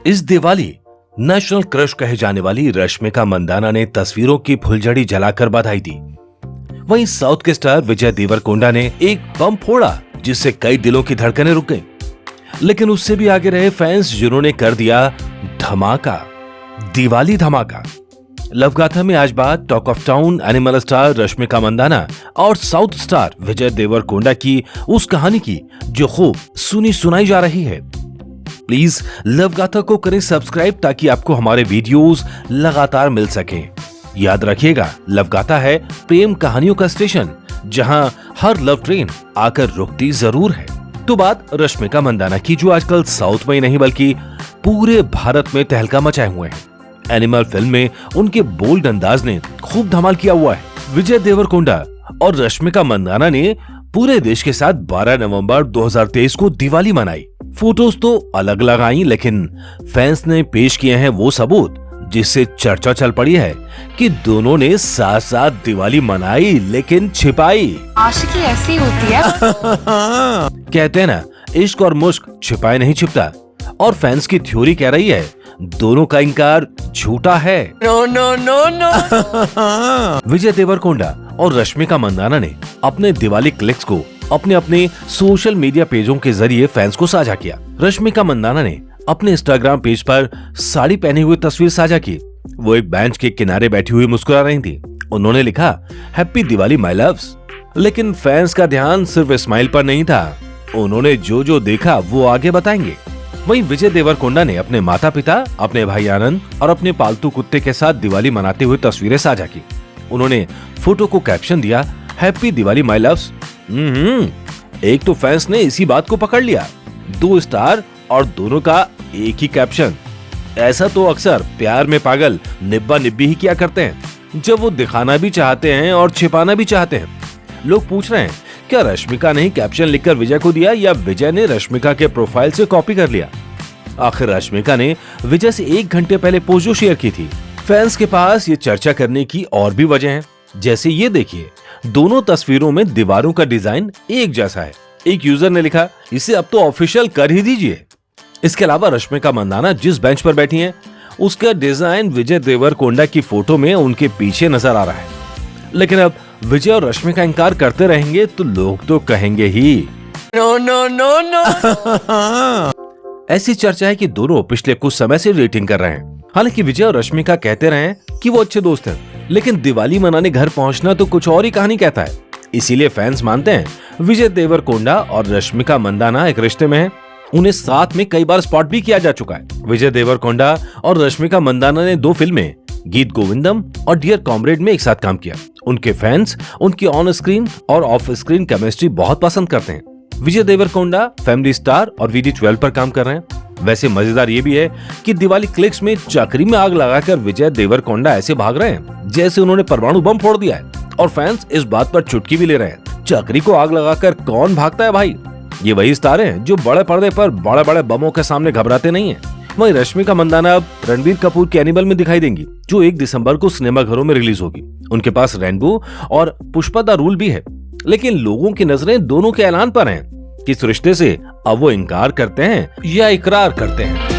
इस Diwali national crush कहे जाने वाली रश्मिका मंदाना ने तस्वीरों की फुलझड़ी जलाकर बधाई दी। वहीं साउथ के स्टार विजय देवरकोंडा ने एक बम फोड़ा जिससे कई दिलों की धड़कनें रुक गईं। लेकिन उससे भी आगे रहे फैंस जिन्होंने कर दिया धमाका, दिवाली धमाका। लवगाथा में आज बात talk of town Animal star Rashmika Mandanna और साउथ स्टार विजय देवरकोंडा की उस कहानी की जो खूब सुनी सुनाई जा रही है। प्लीज लवगाथा को करें सब्सक्राइब ताकि आपको हमारे वीडियोस लगातार मिल सकें। याद रखिएगा, लवगाथा है प्रेम कहानियों का स्टेशन जहां हर लव ट्रेन आकर रुकती जरूर है। तो बात रश्मिका मंदाना की जो आजकल साउथ में ही नहीं बल्कि पूरे भारत में तहलका मचाए हुए हैं। एनिमल फिल्म में उनके बोल्ड अंदाज ने खूब धमाल किया हुआ है। विजय देवरकोंडा और रश्मिका मंदाना ने पूरे देश के साथ 12 नवंबर 2023 को दिवाली मनाई। फोटोज तो अलग अलग आई, लेकिन फैंस ने पेश किए हैं वो सबूत जिससे चर्चा चल पड़ी है कि दोनों ने साथ साथ दिवाली मनाई लेकिन छिपाई। आशिकी ऐसी होती है। कहते हैं ना, इश्क और मुश्क छिपाए नहीं छिपता। और फैंस की थ्योरी कह रही है दोनों का इनकार झूठा है। No no no no. Vijay Deverakonda और रश्मिका मंदाना ने अपने दिवाली क्लिक्स को अपने अपने सोशल मीडिया पेजों के जरिए फैंस को साझा किया। रश्मिका मंदाना ने अपने इंस्टाग्राम पेज पर साड़ी पहनी हुई तस्वीर साझा की। वो एक बेंच के किनारे बैठी हुई मुस्कुरा रही थी। उन्होंने लिखा, हैप्पी दिवाली माय लव्स। लेकिन फैंस का ध्यान सिर्फ स्माइल पर नहीं था। उन्होंने जो जो देखा वो आगे बताएंगे। वहीं विजय देवरकोंडा ने अपने माता पिता, अपने भाई आनंद और अपने पालतू कुत्ते के साथ दिवाली मनाते हुए तस्वीरें साझा की। उन्होंने फोटो को कैप्शन दिया, हैप्पी दिवाली माय लव्स। एक तो फैंस ने इसी बात को पकड़ लिया, 2 स्टार और दोनों का एक ही कैप्शन। ऐसा तो अक्सर प्यार में पागल निब्बा निब्बी ही किया करते हैं, जब वो दिखाना भी चाहते हैं और छिपाना भी चाहते हैं। लोग पूछ रहे हैं क्या रश्मिका ने कैप्शन लिखकर विजय को दिया या विजय ने रश्मिका के प्रोफाइल से कॉपी कर लिया। आखिर रश्मिका ने विजय से 1 घंटे पहले पोस्ट जो शेयर की थी। फैंस के पास ये चर्चा करने की और भी वजह है, जैसे ये देखिए, दोनों तस्वीरों में दीवारों का डिजाइन एक जैसा है। एक यूजर ने लिखा, इसे अब तो ऑफिशियल कर ही दीजिए। इसके अलावा रश्मिका मंदाना जिस बेंच पर बैठी हैं, उसका डिजाइन विजय देवरकोंडा की फोटो में उनके पीछे नजर आ रहा है। लेकिन अब विजय और रश्मिका इंकार करते रहेंगे तो लोग तो कहेंगे ही नो नो नो नो। ऐसी चर्चा है कि दोनों पिछले कुछ समय से डेटिंग कर रहे हैं। हालांकि विजय और रश्मिका कहते रहे कि वो अच्छे दोस्त हैं, लेकिन दिवाली मनाने घर पहुंचना तो कुछ और ही कहानी कहता है। इसीलिए फैंस मानते हैं विजय देवरकोंडा और रश्मिका मंदाना एक रिश्ते में हैं। उन्हें साथ में कई बार स्पॉट भी किया जा चुका है। विजय देवरकोंडा और रश्मिका मंदाना ने 2 फिल्में गीत गोविंदम और डियर कॉमरेड में एक साथ काम किया। उनके फैंस उनकी ऑन स्क्रीन और ऑफ स्क्रीन केमिस्ट्री बहुत पसंद करते हैं। विजय देवरकोंडा फैमिली स्टार और VD12 पर काम कर रहे हैं। वैसे मजेदार ये भी है कि दिवाली क्लिक्स में चक्री में आग लगाकर विजय देवरकोंडा ऐसे भाग रहे हैं जैसे उन्होंने परमाणु बम फोड़ दिया है, और फैंस इस बात पर चुटकी भी ले रहे हैं। चक्री को आग लगाकर कौन भागता है भाई? ये वही स्टार हैं जो बड़े पर्दे पर बड़े बड़े बमों के सामने घबराते नहीं हैं। वहीं रश्मिका मंदाना अब रणबीर कपूर के एनिमल में दिखाई देंगी, जो 1 दिसंबर को सिनेमाघरों में रिलीज होगी। उनके पास रेनबो और पुष्पा द रूल भी है, लेकिन लोगों की नजरें दोनों के ऐलान पर हैं कि इस रिश्ते से अब वो इनकार करते हैं या इकरार करते हैं।